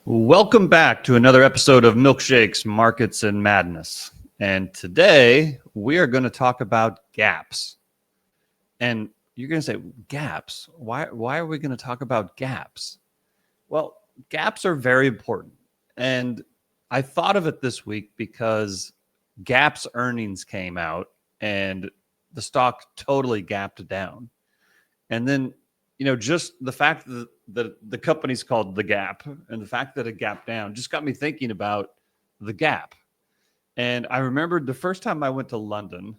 Welcome back to another episode of Milkshakes Markets and Madness. And today we are going to talk about gaps. And you're going to say, gaps? Why are we going to talk about gaps? Well, gaps are very important. And I thought of it this week because Gap's earnings came out and the stock totally gapped down. And then, just the fact that the company's called The Gap and the fact that it gapped down just got me thinking about the gap. And I remembered the first time I went to London,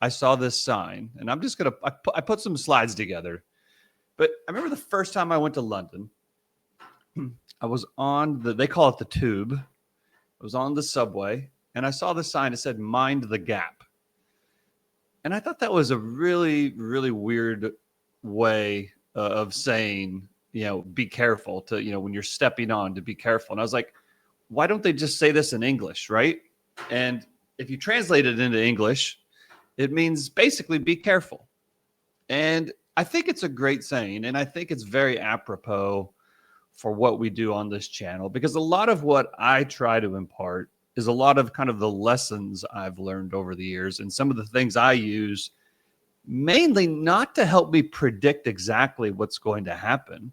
I saw this sign, and I'm just I put some slides together. But I remember the first time I went to London, I was on they call it the tube. I was on the subway, and I saw the sign that said, "Mind the gap." And I thought that was a really, really weird way of saying, be careful to, when you're stepping on, to be careful. And I was like, why don't they just say this in English, right? And if you translate it into English, it means basically be careful. And I think it's a great saying, and I think it's very apropos for what we do on this channel, because a lot of what I try to impart is a lot of kind of the lessons I've learned over the years and some of the things I use, mainly not to help me predict exactly what's going to happen,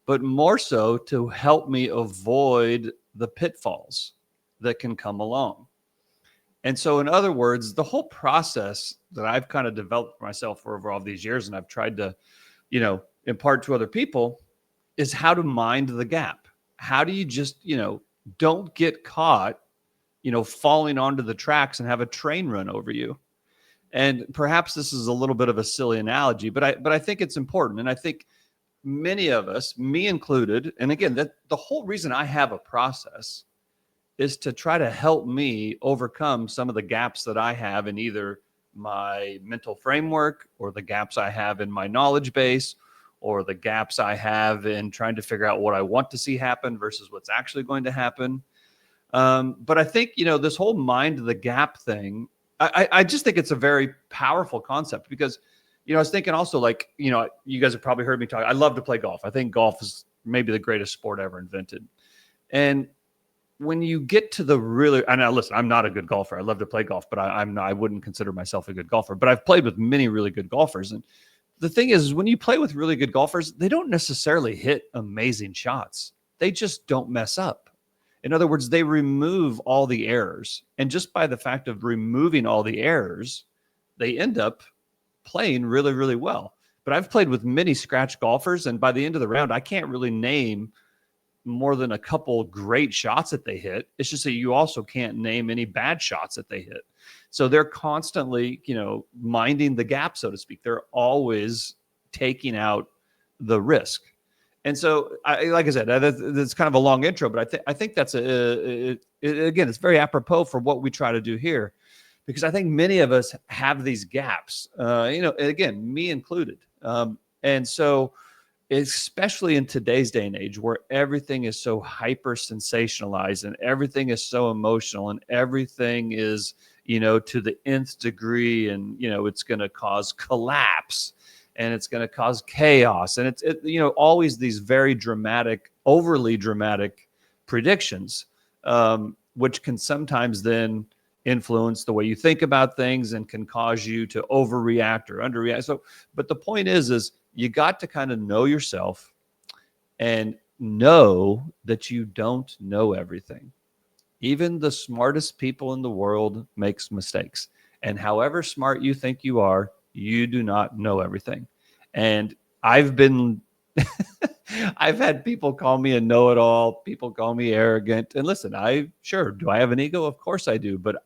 but more so to help me avoid the pitfalls that can come along. And so, in other words, the whole process that I've kind of developed for myself for over all these years, and I've tried to, impart to other people, is how to mind the gap. How do you just, don't get caught, falling onto the tracks and have a train run over you? And perhaps this is a little bit of a silly analogy, but I think it's important. And I think many of us, me included, and again, that the whole reason I have a process is to try to help me overcome some of the gaps that I have in either my mental framework or the gaps I have in my knowledge base or the gaps I have in trying to figure out what I want to see happen versus what's actually going to happen. But I think, this whole mind the gap thing, I just think it's a very powerful concept because, I was thinking also like, you guys have probably heard me talk. I love to play golf. I think golf is maybe the greatest sport ever invented. And when you get to the really, and now listen, I'm not a good golfer. I love to play golf, but I wouldn't consider myself a good golfer, but I've played with many really good golfers. And the thing is when you play with really good golfers, they don't necessarily hit amazing shots. They just don't mess up. In other words, they remove all the errors. And just by the fact of removing all the errors, they end up playing really, really well. But I've played with many scratch golfers, and by the end of the round, I can't really name more than a couple great shots that they hit. It's just that you also can't name any bad shots that they hit. So they're constantly, minding the gap, so to speak. They're always taking out the risk. And so, like I said, that's kind of a long intro, but I think that's again, it's very apropos for what we try to do here, because I think many of us have these gaps. Again, me included. And so, especially in today's day and age, where everything is so hyper sensationalized and everything is so emotional and everything is, to the nth degree, and it's going to cause collapse. And it's going to cause chaos. And it's always these very dramatic, overly dramatic predictions, which can sometimes then influence the way you think about things and can cause you to overreact or underreact. So, but the point is you got to kind of know yourself and know that you don't know everything. Even the smartest people in the world makes mistakes. And however smart you think you are, you do not know everything. And I've had people call me a know-it-all. People call me arrogant. And listen, do I have an ego? Of course I do. But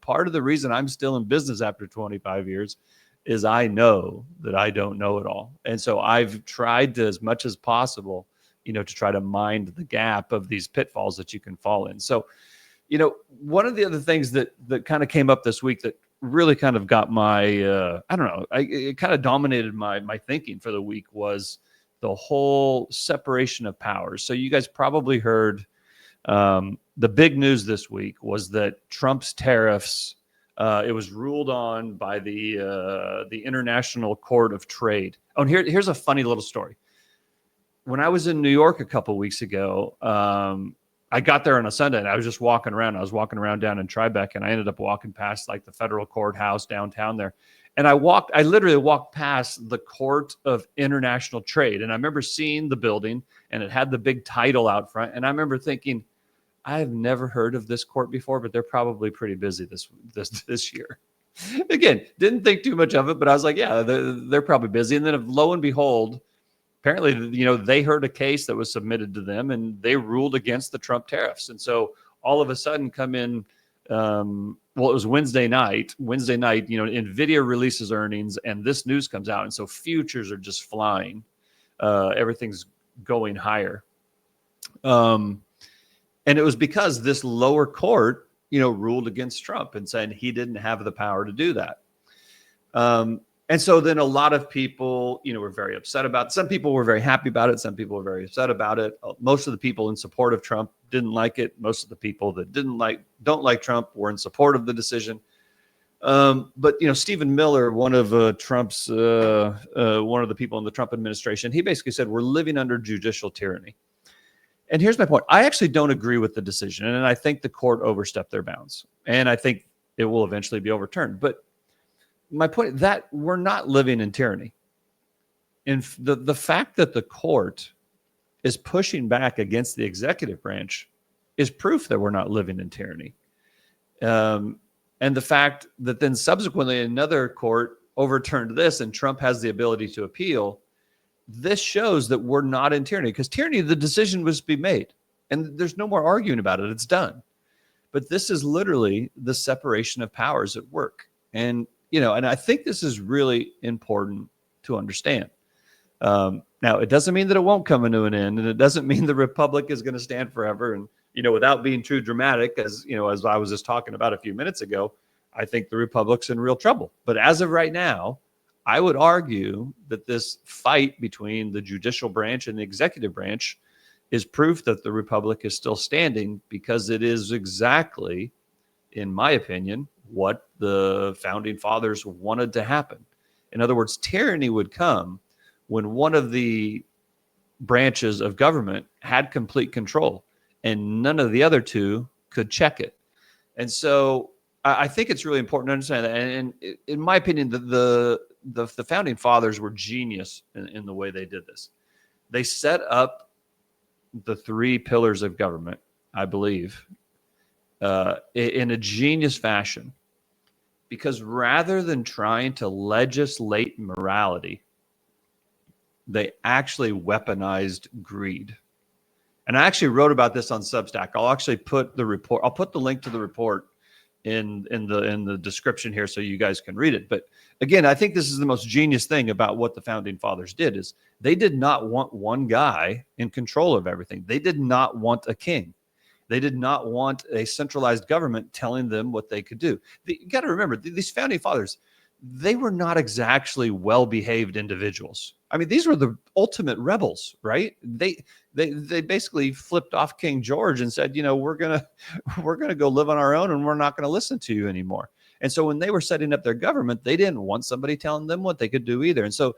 part of the reason I'm still in business after 25 years is I know that I don't know it all. And so I've tried to, as much as possible, to try to mind the gap of these pitfalls that you can fall in. So, one of the other things that kind of came up this week that really kind of got my, it kind of dominated my thinking for the week was the whole separation of powers. So you guys probably heard the big news this week was that Trump's tariffs, it was ruled on by the International Court of Trade. Oh, and here's a funny little story. when I was in New York a couple of weeks ago, I got there on a Sunday and I was just walking around. I was walking around down in Tribeca, and I ended up walking past like the federal courthouse downtown there. And I literally walked past the Court of International Trade. And I remember seeing the building, and it had the big title out front. And I remember thinking, I've never heard of this court before, but they're probably pretty busy this year. Again, didn't think too much of it, but I was like, yeah, they're probably busy. And then lo and behold, apparently, they heard a case that was submitted to them, and they ruled against the Trump tariffs. And so all of a sudden come in, it was Wednesday night, NVIDIA releases earnings, and this news comes out. And so futures are just flying. Everything's going higher. And it was because this lower court, ruled against Trump and said he didn't have the power to do that. And so then a lot of people, were very upset about it. Some people were very happy about it. Some people were very upset about it. Most of the people in support of Trump didn't like it. Most of the people that don't like Trump were in support of the decision. But Stephen Miller, one of Trump's, one of the people in the Trump administration, he basically said, we're living under judicial tyranny. And here's my point. I actually don't agree with the decision. And I think the court overstepped their bounds. And I think it will eventually be overturned. But my point that we're not living in tyranny. And the fact that the court is pushing back against the executive branch is proof that we're not living in tyranny. And the fact that then subsequently another court overturned this and Trump has the ability to appeal, this shows that we're not in tyranny, because tyranny, the decision was to be made and there's no more arguing about it. It's done. But this is literally the separation of powers at work. And and I think this is really important to understand. Now, it doesn't mean that it won't come to an end, and it doesn't mean the republic is going to stand forever. And, without being too dramatic, as I was just talking about a few minutes ago, I think the republic's in real trouble. But as of right now, I would argue that this fight between the judicial branch and the executive branch is proof that the republic is still standing, because it is exactly, in my opinion, what the founding fathers wanted to happen. In other words, tyranny would come when one of the branches of government had complete control and none of the other two could check it. And so I think it's really important to understand that. And in my opinion, the founding fathers were genius in the way they did this. They set up the three pillars of government, I believe, in a genius fashion, because rather than trying to legislate morality, they actually weaponized greed. And I actually wrote about this on Substack. I'll actually put the report. I'll put the link to the report in the description here so you guys can read it. But again, I think this is the most genius thing about what the founding fathers did, is they did not want one guy in control of everything. They did not want a king. They did not want a centralized government telling them what they could do. You got to remember, these founding fathers, they were not exactly well-behaved individuals. I mean, these were the ultimate rebels, right? They basically flipped off King George and said, we're gonna go live on our own, and we're not gonna listen to you anymore. And so when they were setting up their government, they didn't want somebody telling them what they could do either. And so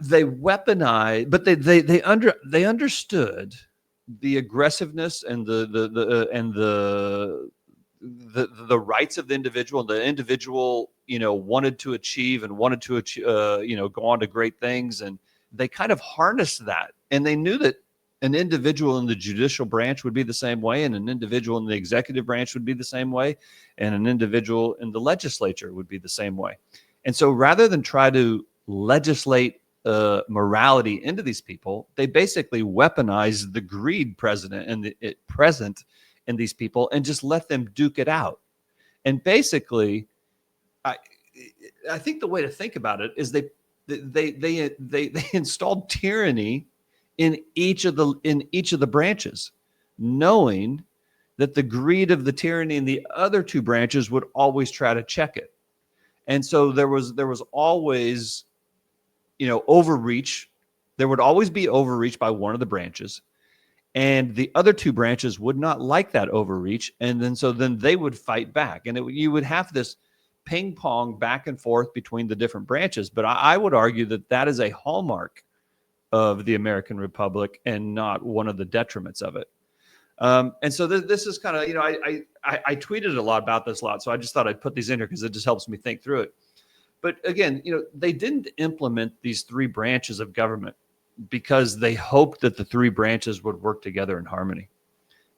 they weaponized, but they understood the aggressiveness and the rights of the individual. The individual, wanted to achieve and wanted to, go on to great things. And they kind of harnessed that. And they knew that an individual in the judicial branch would be the same way, and an individual in the executive branch would be the same way, and an individual in the legislature would be the same way. And so rather than try to legislate morality into these people, they basically weaponized the greed present in these people and just let them duke it out. And basically, I think the way to think about it is they installed tyranny in each of the branches, knowing that the greed of the tyranny in the other two branches would always try to check it. And so there was always, overreach. There would always be overreach by one of the branches, and the other two branches would not like that overreach. And then they would fight back, and you would have this ping pong back and forth between the different branches. But I would argue that is a hallmark of the American Republic and not one of the detriments of it. And so this is kind of, I tweeted a lot about this a lot. So I just thought I'd put these in here because it just helps me think through it. But again, they didn't implement these three branches of government because they hoped that the three branches would work together in harmony.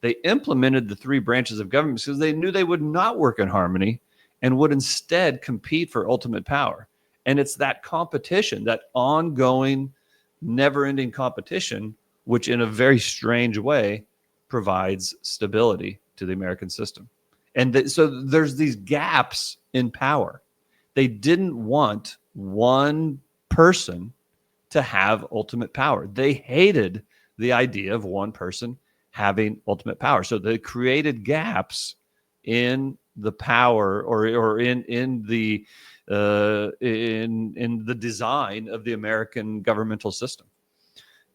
They implemented the three branches of government because they knew they would not work in harmony and would instead compete for ultimate power. And it's that competition, that ongoing, never-ending competition, which in a very strange way provides stability to the American system. And so there's these gaps in power. They didn't want one person to have ultimate power. They hated the idea of one person having ultimate power. So they created gaps in the power or in the design of the American governmental system.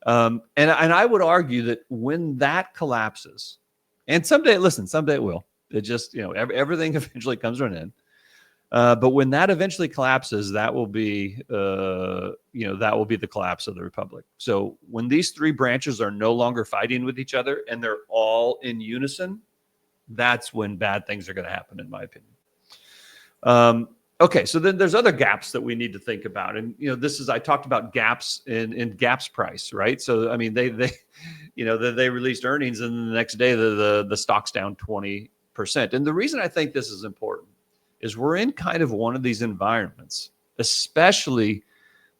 And I would argue that when that collapses, and someday it will. It just, everything eventually comes to an end. But when that eventually collapses, that will be the collapse of the republic. So when these three branches are no longer fighting with each other and they're all in unison, that's when bad things are going to happen, in my opinion. Okay, so then there's other gaps that we need to think about, and I talked about gaps in gaps price, right? So I mean, they released earnings, and the next day the stock's down 20%. And the reason I think this is important is we're in kind of one of these environments, especially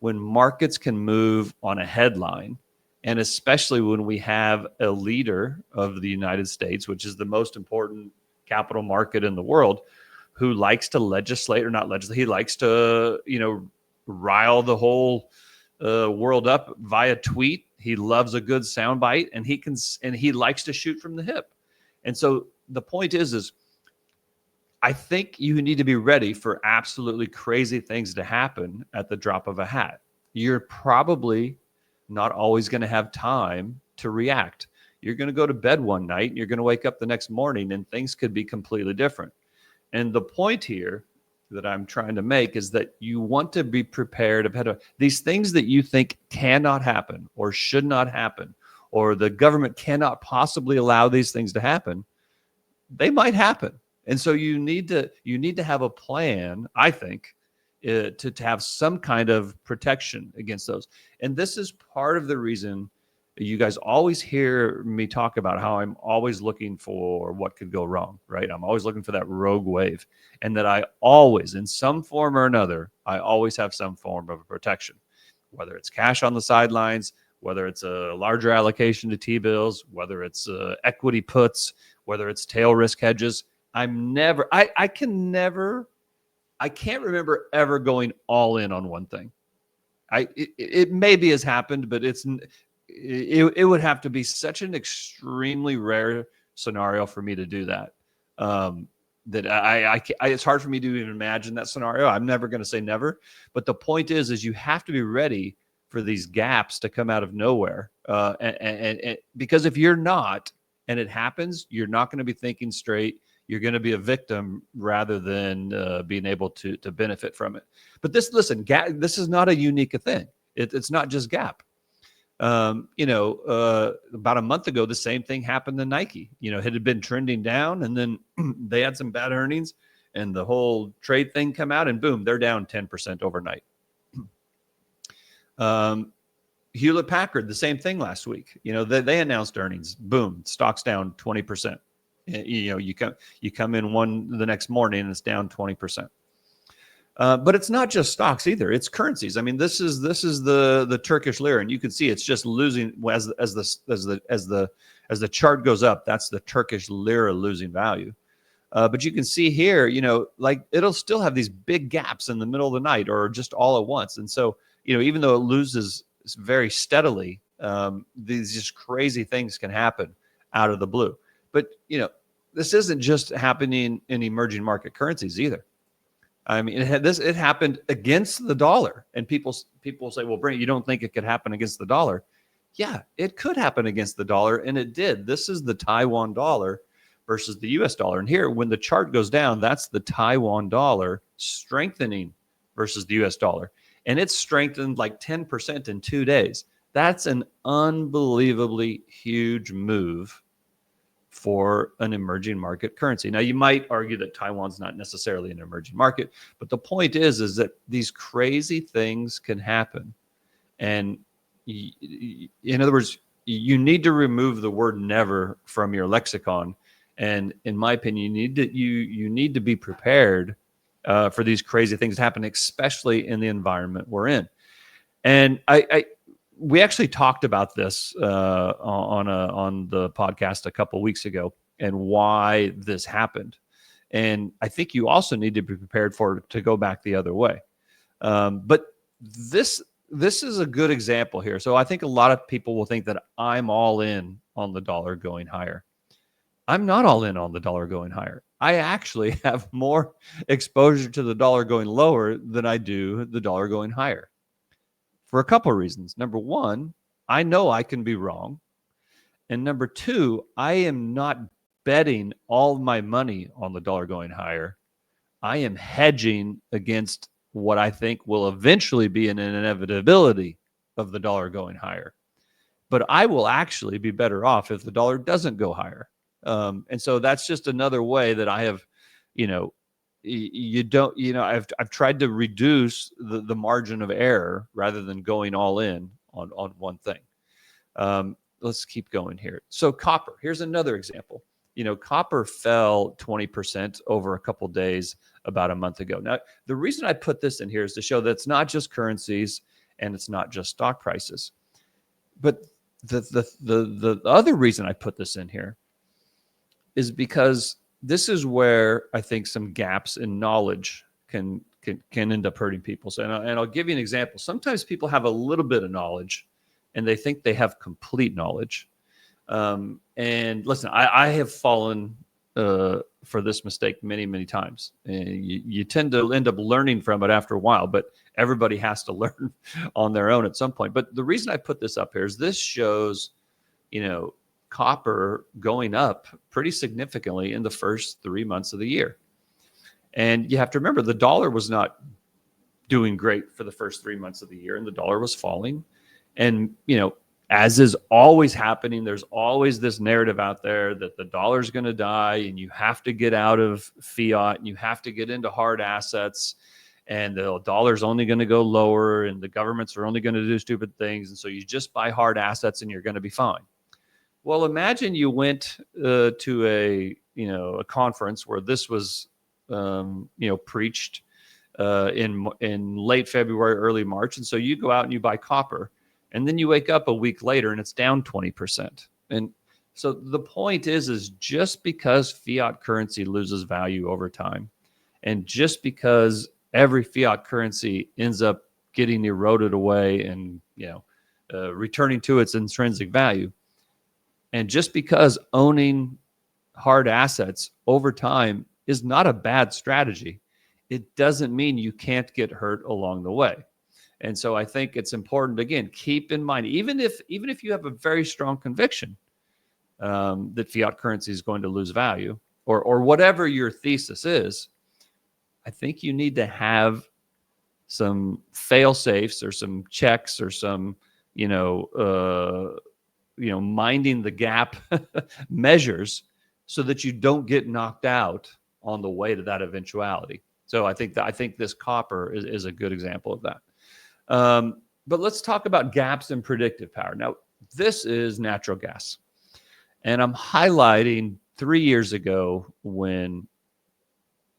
when markets can move on a headline, and especially when we have a leader of the United States, which is the most important capital market in the world, who likes to legislate or not legislate. He likes to, rile the whole world up via tweet. He loves a good soundbite, and he likes to shoot from the hip. And so the point is I think you need to be ready for absolutely crazy things to happen at the drop of a hat. You're probably not always going to have time to react. You're going to go to bed one night, and you're going to wake up the next morning, and things could be completely different. And the point here that I'm trying to make is that you want to be prepared ahead of these things that you think cannot happen or should not happen, or the government cannot possibly allow these things to happen. They might happen. And so you need to have a plan, I think, to have some kind of protection against those. And this is part of the reason you guys always hear me talk about how I'm always looking for what could go wrong, right? I'm always looking for that rogue wave, and that I always, in some form or another, I always have some form of protection, whether it's cash on the sidelines, whether it's a larger allocation to T-bills, whether it's equity puts, whether it's tail risk hedges. I can't remember ever going all in on one thing. It maybe has happened, but it would have to be such an extremely rare scenario for me to do that. That it's hard for me to even imagine that scenario. I'm never going to say never, but the point is you have to be ready for these gaps to come out of nowhere. And because if you're not, and it happens, you're not going to be thinking straight. You're going to be a victim rather than being able to benefit from it. But this is not a unique thing. It's not just Gap. About a month ago, the same thing happened to Nike. It had been trending down, and then they had some bad earnings, and the whole trade thing come out, and boom, they're down 10% overnight. Hewlett Packard, the same thing last week. They announced earnings. Boom, stock's down 20%. You come in the next morning and it's down 20%. But it's not just stocks either. It's currencies. I mean, this is the Turkish lira, and you can see it's just losing as the chart goes up. That's the Turkish lira losing value. But you can see here, it'll still have these big gaps in the middle of the night or just all at once. And so, even though it loses very steadily, these just crazy things can happen out of the blue. But, this isn't just happening in emerging market currencies either. I mean, it happened against the dollar, and people say, well, Brent, you don't think it could happen against the dollar? Yeah, it could happen against the dollar, and it did. This is the Taiwan dollar versus the US dollar. And here, when the chart goes down, that's the Taiwan dollar strengthening versus the US dollar. And it's strengthened like 10% in 2 days. That's an unbelievably huge move for an emerging market currency. Now, you might argue that Taiwan's not necessarily an emerging market, but the point is that these crazy things can happen. And in other words, you need to remove the word never from your lexicon. And in my opinion, you need to be prepared for these crazy things to happen, especially in the environment we're in. And we actually talked about this on the podcast a couple of weeks ago and why this happened. And I think you also need to be prepared for it to go back the other way. But this is a good example here. So I think a lot of people will think that I'm all in on the dollar going higher. I'm not all in on the dollar going higher. I actually have more exposure to the dollar going lower than I do the dollar going higher, for a couple of reasons. Number one, I know I can be wrong. And number two, I am not betting all my money on the dollar going higher. I am hedging against what I think will eventually be an inevitability of the dollar going higher. But I will actually be better off if the dollar doesn't go higher. And so that's just another way that I have, I've tried to reduce the margin of error rather than going all in on one thing. Let's keep going here. So copper, here's another example. Copper fell 20% over a couple days about a month ago. Now, the reason I put this in here is to show that it's not just currencies and it's not just stock prices. But the other reason I put this in here is because this is where I think some gaps in knowledge can end up hurting people. So, and I'll give you an example. Sometimes people have a little bit of knowledge and they think they have complete knowledge. And listen, I have fallen for this mistake many, many times. And you tend to end up learning from it after a while, but everybody has to learn on their own at some point. But the reason I put this up here is this shows, copper going up pretty significantly in the first 3 months of the year. And you have to remember, the dollar was not doing great for the first 3 months of the year, and the dollar was falling. And, as is always happening, there's always this narrative out there that the dollar's going to die and you have to get out of fiat and you have to get into hard assets, and the dollar's only going to go lower and the governments are only going to do stupid things. And so you just buy hard assets and you're going to be fine. Well, imagine you went to a conference where this was preached in late February, early March, and so you go out and you buy copper. And then you wake up a week later and it's down 20%. And so the point is just because fiat currency loses value over time, and just because every fiat currency ends up getting eroded away and returning to its intrinsic value, and just because owning hard assets over time is not a bad strategy, it doesn't mean you can't get hurt along the way. And so I think it's important, again, keep in mind, even if you have a very strong conviction that fiat currency is going to lose value, or whatever your thesis is, I think you need to have some fail safes or some checks or some, minding the gap measures so that you don't get knocked out on the way to that eventuality. So I think this copper is a good example of that. But let's talk about gaps in predictive power. Now, this is natural gas. And I'm highlighting 3 years ago when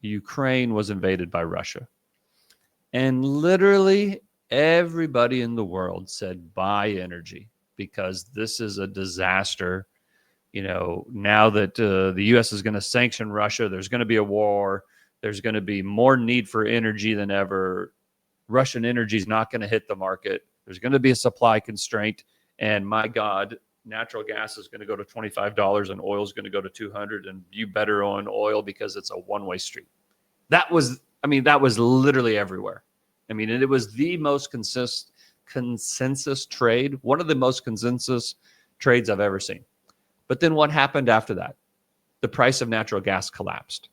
Ukraine was invaded by Russia. And literally everybody in the world said, buy energy, because this is a disaster. Now that the U.S. is going to sanction Russia, there's going to be a war. There's going to be more need for energy than ever. Russian energy is not going to hit the market. There's going to be a supply constraint. And my God, natural gas is going to go to $25 and oil is going to go to $200. And you better own oil because it's a one-way street. That was literally everywhere. It was the most consensus trade, one of the most consensus trades I've ever seen. But then what happened after that? The price of natural gas collapsed.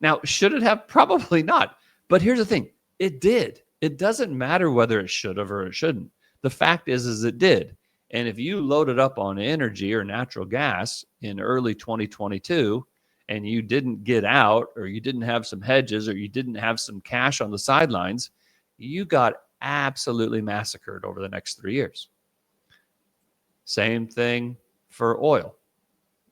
Now, should it have? Probably not. But here's the thing. It did. It doesn't matter whether it should have or it shouldn't, The fact is it did. And if you loaded up on energy or natural gas in early 2022 and you didn't get out, or you didn't have some hedges, or you didn't have some cash on the sidelines, you got absolutely massacred over the next 3 years. Same thing for oil.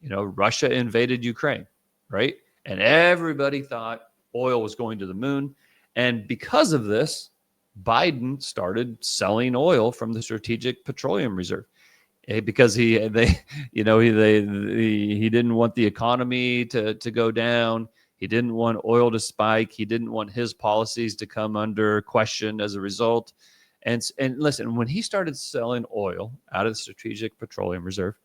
Russia invaded Ukraine, right? And everybody thought oil was going to the moon. And because of this, Biden started selling oil from the Strategic Petroleum Reserve, because he didn't want the economy to go down. He didn't want oil to spike. He didn't want his policies to come under question as a result. And listen, when he started selling oil out of the Strategic Petroleum Reserve,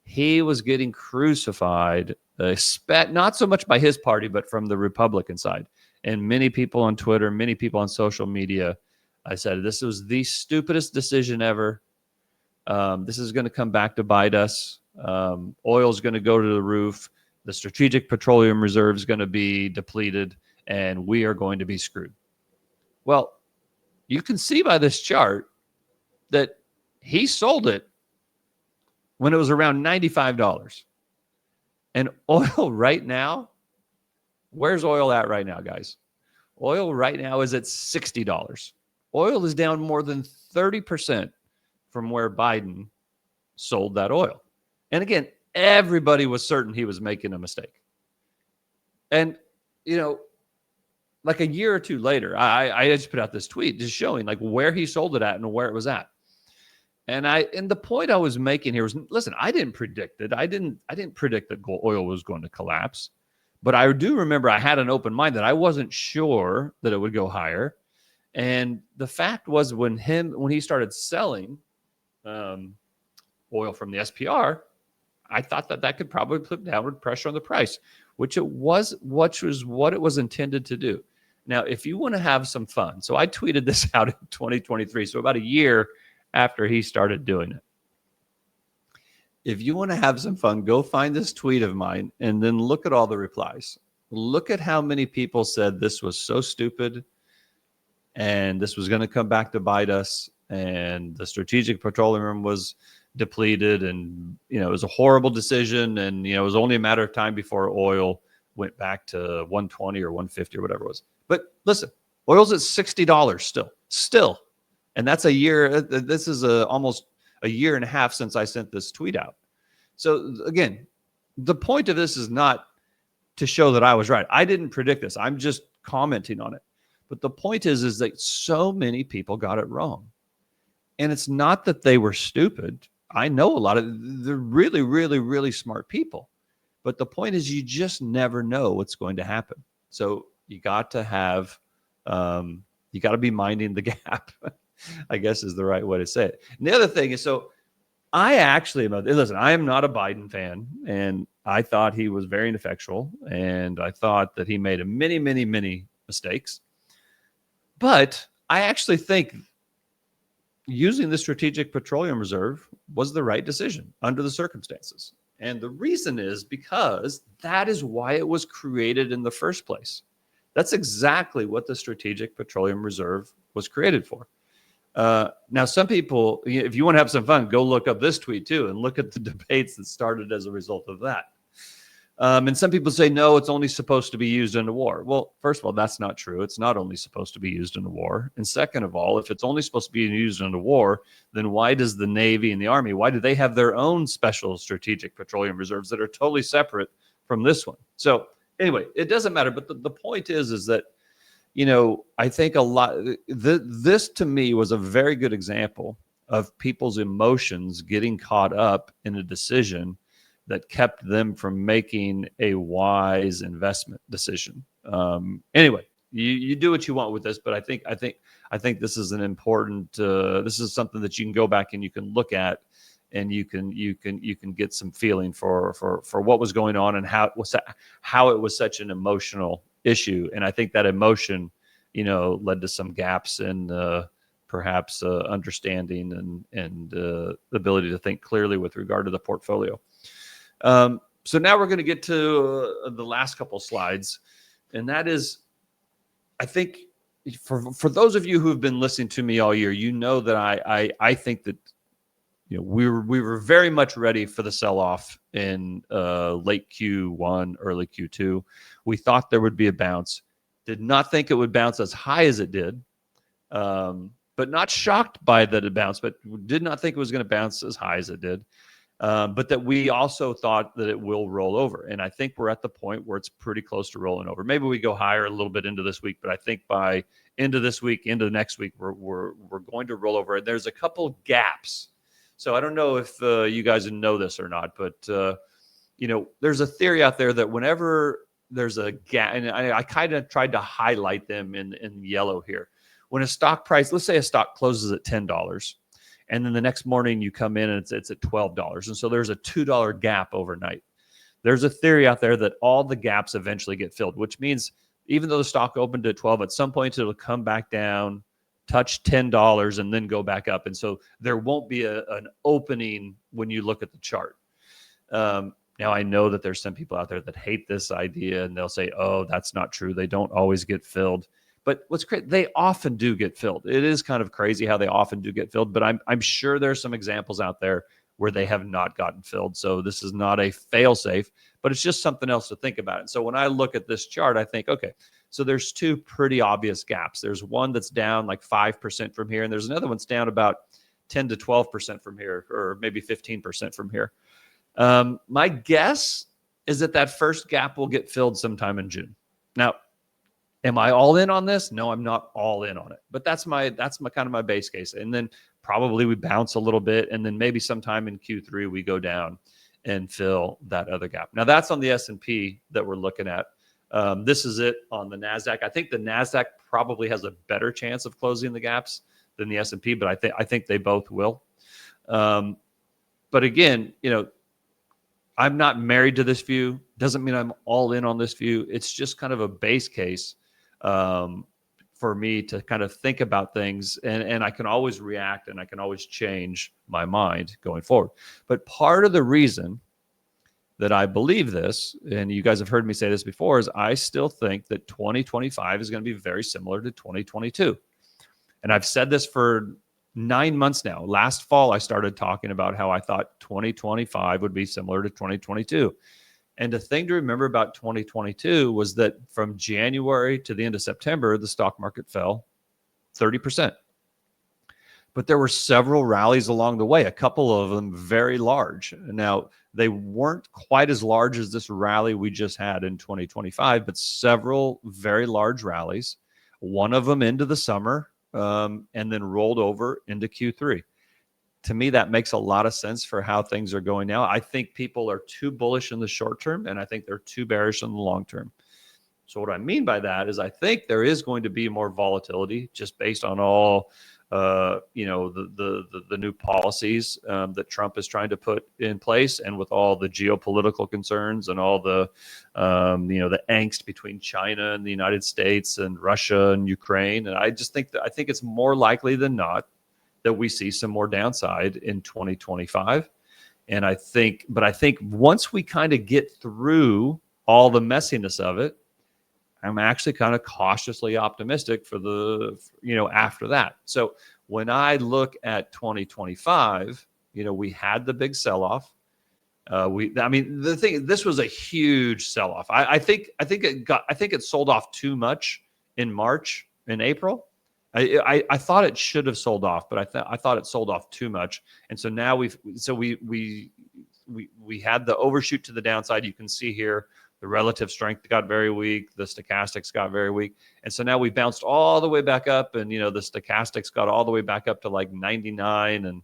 he was getting crucified, not so much by his party, but from the Republican side. And many people on Twitter, many people on social media, I said, this was the stupidest decision ever. This is going to come back to bite us. Oil is going to go to the roof. The Strategic Petroleum Reserve is going to be depleted, and we are going to be screwed. Well, you can see by this chart that he sold it when it was around $95. And oil right now, where's oil at right now, guys? Oil right now is at $60. Oil is down more than 30% from where Biden sold that oil. And again, everybody was certain he was making a mistake. And, like a year or two later, I just put out this tweet just showing like where he sold it at and where it was at. And the point I was making here was, listen, I didn't predict it. I didn't predict that oil was going to collapse. But I do remember I had an open mind that I wasn't sure that it would go higher. And the fact was, when he started selling oil from the SPR, I thought that could probably put downward pressure on the price, which was what it was intended to do. Now, if you want to have some fun, so I tweeted this out in 2023, so about a year after he started doing it. If you want to have some fun, go find this tweet of mine and then look at all the replies. Look at how many people said this was so stupid and this was going to come back to bite us, and the Strategic Petroleum was depleted, and it was a horrible decision, and it was only a matter of time before oil went back to 120 or 150 or whatever it was. But listen, oil's at $60 still, and that's a year. This is almost a year and a half since I sent this tweet out. So again, the point of this is not to show that I was right. I didn't predict this. I'm just commenting on it. But the point is that so many people got it wrong. And it's not that they were stupid. I know a lot of, they're really, really, really smart people. But the point is, you just never know what's going to happen. So you got to have, you got to be minding the gap, I guess is the right way to say it. And the other thing is, so I actually, listen, I am not a Biden fan, and I thought he was very ineffectual, and I thought that he made many, many, many mistakes. But I actually think using the Strategic Petroleum Reserve was the right decision under the circumstances. And the reason is because that is why it was created in the first place. That's exactly what the Strategic Petroleum Reserve was created for. Now, some people, if you want to have some fun, go look up this tweet too and look at the debates that started as a result of that. And some people say, no, it's only supposed to be used in a war. Well, first of all, that's not true. It's not only supposed to be used in a war. And second of all, if it's only supposed to be used in a war, then why does the Navy and the Army, why do they have their own special Strategic Petroleum Reserves that are totally separate from this one? So anyway, it doesn't matter. But the point is that, I think this to me was a very good example of people's emotions getting caught up in a decision that kept them from making a wise investment decision. Anyway, you do what you want with this, but I think this is an important. This is something that you can go back and you can look at, and you can get some feeling for what was going on and how it was such an emotional issue. And I think that emotion, led to some gaps in perhaps understanding and the ability to think clearly with regard to the portfolio. So now we're going to get to the last couple slides, and that is, I think for those of you who have been listening to me all year, you know that I think that we were very much ready for the sell-off in late Q1, early Q2. We thought there would be a bounce. Did not think it would bounce as high as it did, but not shocked by that it bounced, but did not think it was going to bounce as high as it did. But that we also thought that it will roll over. And I think we're at the point where it's pretty close to rolling over. Maybe we go higher a little bit into this week, but I think by end of this week, into next week, we're going to roll over. And there's a couple gaps. So I don't know if you guys know this or not, but there's a theory out there that whenever there's a gap, and I kind of tried to highlight them in yellow here. When a stock price, let's say a stock closes at $10, and then the next morning you come in and it's at $12. And so there's a $2 gap overnight. There's a theory out there that all the gaps eventually get filled, which means even though the stock opened at 12, at some point it'll come back down, touch $10, and then go back up. And so there won't be an opening when you look at the chart. Now, I know that there's some people out there that hate this idea, and they'll say, oh, that's not true. They don't always get filled. But what's great, they often do get filled. It is kind of crazy how they often do get filled, but I'm sure there's some examples out there where they have not gotten filled. So this is not a fail-safe, but it's just something else to think about. And so when I look at this chart, I think, okay, so there's two pretty obvious gaps. There's one that's down like 5% from here, and there's another one's down about 10 to 12% from here, or maybe 15% from here. My guess is that first gap will get filled sometime in June. Now, am I all in on this? No, I'm not all in on it, but that's my kind of my base case. And then probably we bounce a little bit, and then maybe sometime in Q3 we go down and fill that other gap. Now that's on the S&P that we're looking at. This is it on the NASDAQ. I think the NASDAQ probably has a better chance of closing the gaps than the S&P, but I think they both will. But again, I'm not married to this view. Doesn't mean I'm all in on this view. It's just kind of a base case for me to kind of think about things, and I can always react and I can always change my mind going forward. But part of the reason that I believe this, and you guys have heard me say this before, is I still think that 2025 is going to be very similar to 2022. And I've said this for 9 months now. Last fall, I started talking about how I thought 2025 would be similar to 2022. And the thing to remember about 2022 was that from January to the end of September, the stock market fell 30%. But there were several rallies along the way, a couple of them very large. Now, they weren't quite as large as this rally we just had in 2025, but several very large rallies, one of them into the summer, and then rolled over into Q3. To me, that makes a lot of sense for how things are going now. I think people are too bullish in the short term, and I think they're too bearish in the long term. So what I mean by that is I think there is going to be more volatility just based on all, the new policies that Trump is trying to put in place, and with all the geopolitical concerns and all the, the angst between China and the United States and Russia and Ukraine. And I just think I think it's more likely than not that we see some more downside in 2025. And I think once we kind of get through all the messiness of it, I'm actually kind of cautiously optimistic for after that. So when I look at 2025, we had the big sell-off. This was a huge sell-off. I think it sold off too much in March and April. I thought it should have sold off, but I thought it sold off too much. And so now we had the overshoot to the downside. You can see here the relative strength got very weak, the stochastics got very weak, and so now we bounced all the way back up, and the stochastics got all the way back up to like 99, and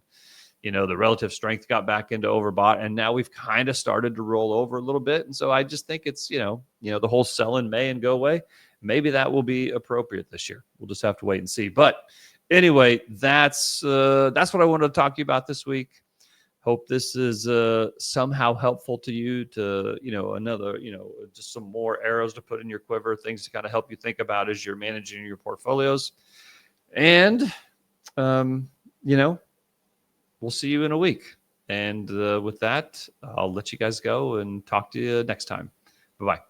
the relative strength got back into overbought, and now we've kind of started to roll over a little bit. And so I just think it's the whole sell in May and go away. Maybe that will be appropriate this year. We'll just have to wait and see. But anyway, that's what I wanted to talk to you about this week. Hope this is somehow helpful to you to, just some more arrows to put in your quiver, things to kind of help you think about as you're managing your portfolios. And, we'll see you in a week. And with that, I'll let you guys go and talk to you next time. Bye-bye.